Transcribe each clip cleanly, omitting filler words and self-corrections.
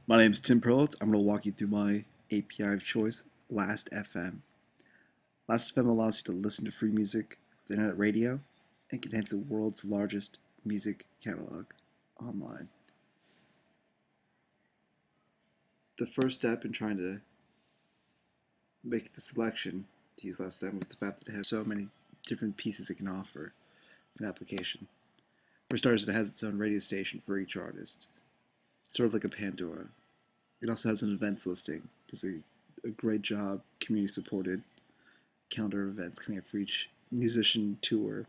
My name is Tim Perlitz. I'm going to walk you through my API of choice, Last.fm. Last.fm allows you to listen to free music with internet radio and contains the world's largest music catalog online. The first step in trying to make the selection to use Last.fm was the fact that it has so many different pieces it can offer an application. For starters, it has its own radio station for each artist, sort of like a Pandora. It also has an events listing. It does a great job, community supported calendar of events coming up for each musician tour.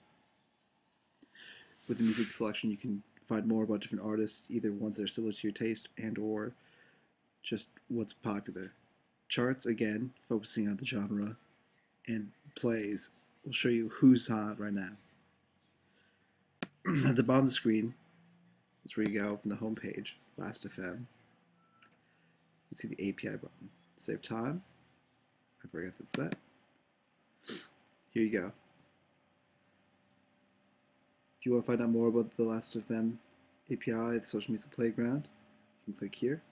With the music selection, you can find more about different artists, either ones that are similar to your taste and or just what's popular. Charts, again, focusing on the genre, and plays will show you who's hot right now. At the bottom of the screen is where you go from the home page, Last.fm. You see the API button. Save time. I've already got that set. Here you go. If you want to find out more about the Last.fm API, the social music playground, you can click here.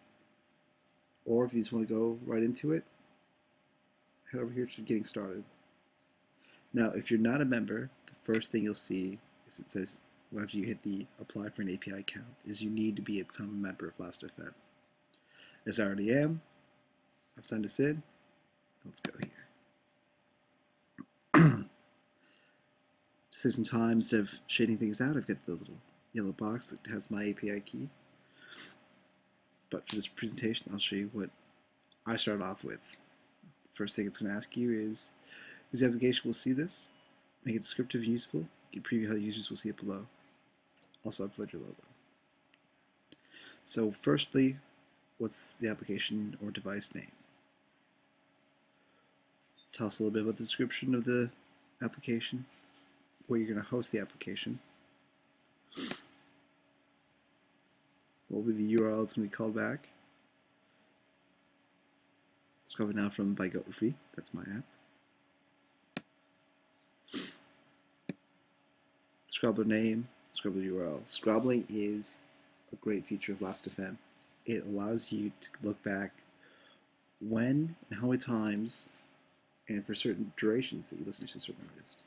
Or if you just want to go right into it, head over here to getting started. Now, if you're not a member, the first thing you'll see is it says, after you hit the apply for an API account, is you need to become a member of Last.fm. As I already am, I've signed us in. Let's go here. To save some time, instead of shading things out, I've got the little yellow box that has my API key. But for this presentation, I'll show you what I started off with. First thing it's going to ask you is the application will see this, make it descriptive and useful. You can preview how the users will see it below. Also upload your logo. So firstly, what's the application or device name? Tell us a little bit about the description of the application, where you're going to host the application, what will be the URL it's going to be called back. It's coming now from Biography, that's my app. Scrobbler name, Scrobbler URL. Scrobbling is a great feature of Last.fm. It allows you to look back when and how many times and for certain durations that you listen to a certain artist.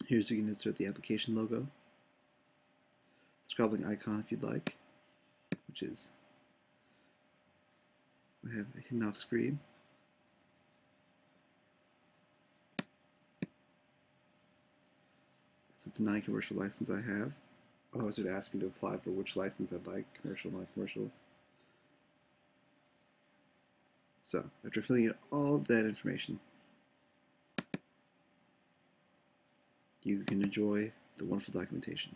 Here's so you can insert the application logo, scrobbling icon if you'd like, which is I have hidden off screen. It's a non-commercial license I have. Otherwise it would ask me to apply for which license I'd like, commercial, non-commercial. So, after filling in all of that information, you can enjoy the wonderful documentation.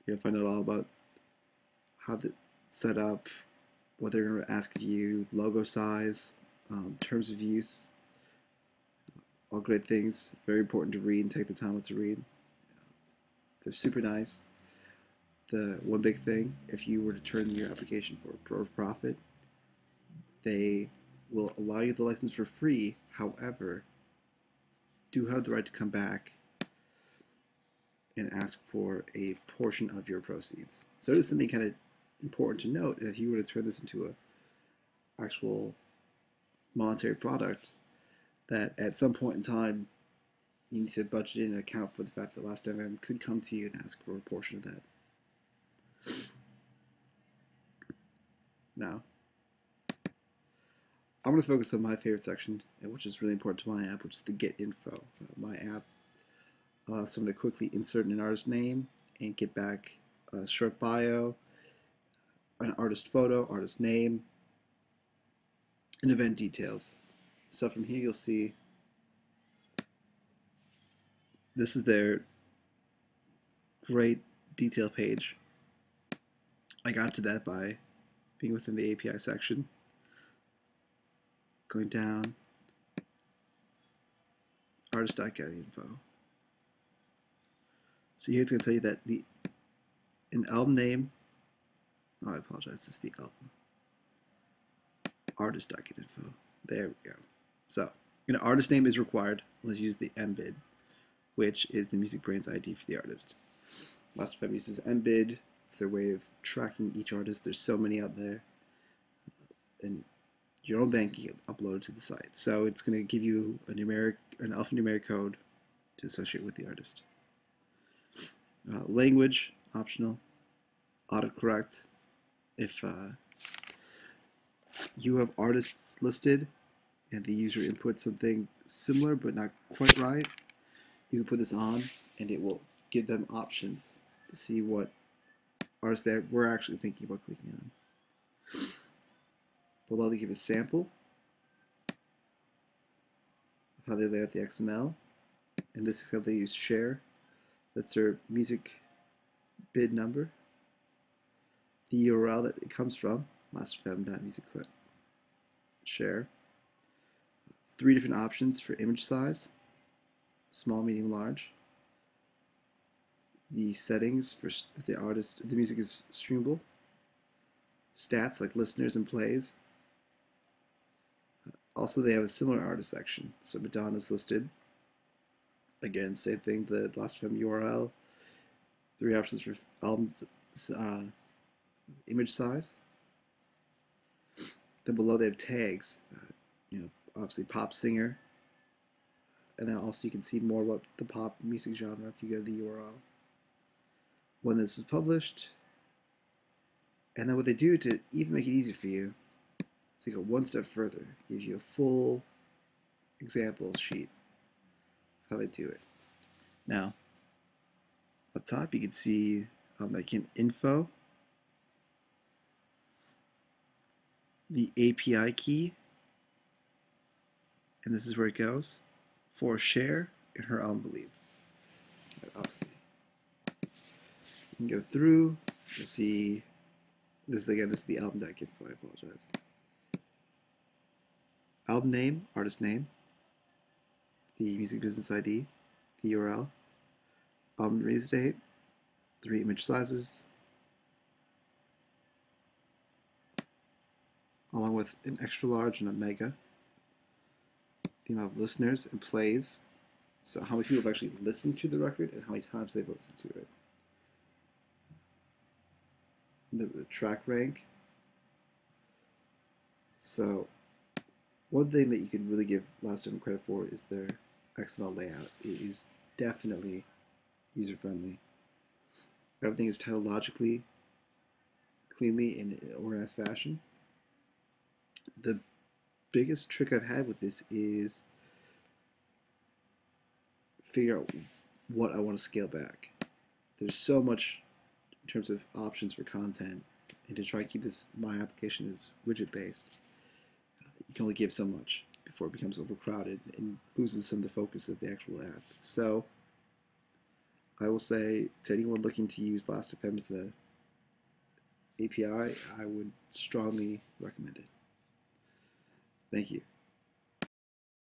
You're going to find out all about how to set up, what they're going to ask of you, logo size, terms of use, all great things. Very important to read and take the time to read. They're super nice. The one big thing, if you were to turn your application for profit, they will allow you the license for free. However, do have the right to come back and ask for a portion of your proceeds. So it is something kind of important to note. If you were to turn this into an actual monetary product, that at some point in time you need to budget in and account for the fact that Last.fm could come to you and ask for a portion of that. Now, I'm going to focus on my favorite section, which is really important to my app, which is the Get Info. My app. So I'm going to quickly insert an artist name and get back a short bio, an artist photo, artist name, and event details. So from here you'll see this is their great detail page. I got to that by being within the API section. Going down, artist.getInfo. So here it's going to tell you that an album name, oh I apologize, this is the album. Artist.getInfo. There we go. So, an artist name is required. Let's use the embed, which is the Music Brain's ID for the artist. Last.fm uses Embed. It's their way of tracking each artist. There's so many out there. And your own bank can get uploaded to the site. So it's going to give you an alphanumeric code to associate with the artist. Language, optional. Autocorrect. If you have artists listed and the user inputs something similar but not quite right, you can put this on and it will give them options to see what artists that we're actually thinking about clicking on. Below they give a sample of how they lay out the XML. In this example they use share. That's their music bid number. The URL that it comes from, last.fm.music/share. 3 different options for image size, small, medium, large. The settings for if the music is streamable. Stats like listeners and plays. Also, they have a similar artist section. So Madonna's listed. Again, same thing, the last.fm URL. 3 options for album image size. Then below they have tags. Obviously pop singer. And then also you can see more about the pop music genre if you go to the URL. When this was published. And then what they do to even make it easier for you is they go one step further. Gives you a full example sheet of how they do it. Now, up top you can see like in info, the API key, and this is where it goes for share and her album believe. Obviously, you can go through. You'll see this is the album.info. I apologize. Album name, artist name, the music business ID, the URL, album release date, 3 image sizes, along with an extra large and a mega, the amount of listeners and plays, so how many people have actually listened to the record and how many times they've listened to it. The track rank. So one thing that you can really give last.fm credit for is their XML layout. It is definitely user-friendly. Everything is titled logically, cleanly, in an organized fashion. The biggest trick I've had with this is figure out what I want to scale back. There's so much in terms of options for content, and to try to keep my application is widget-based, you can only give so much before it becomes overcrowded and loses some of the focus of the actual app. So I will say to anyone looking to use last.fm as an API, I would strongly recommend it. Thank you.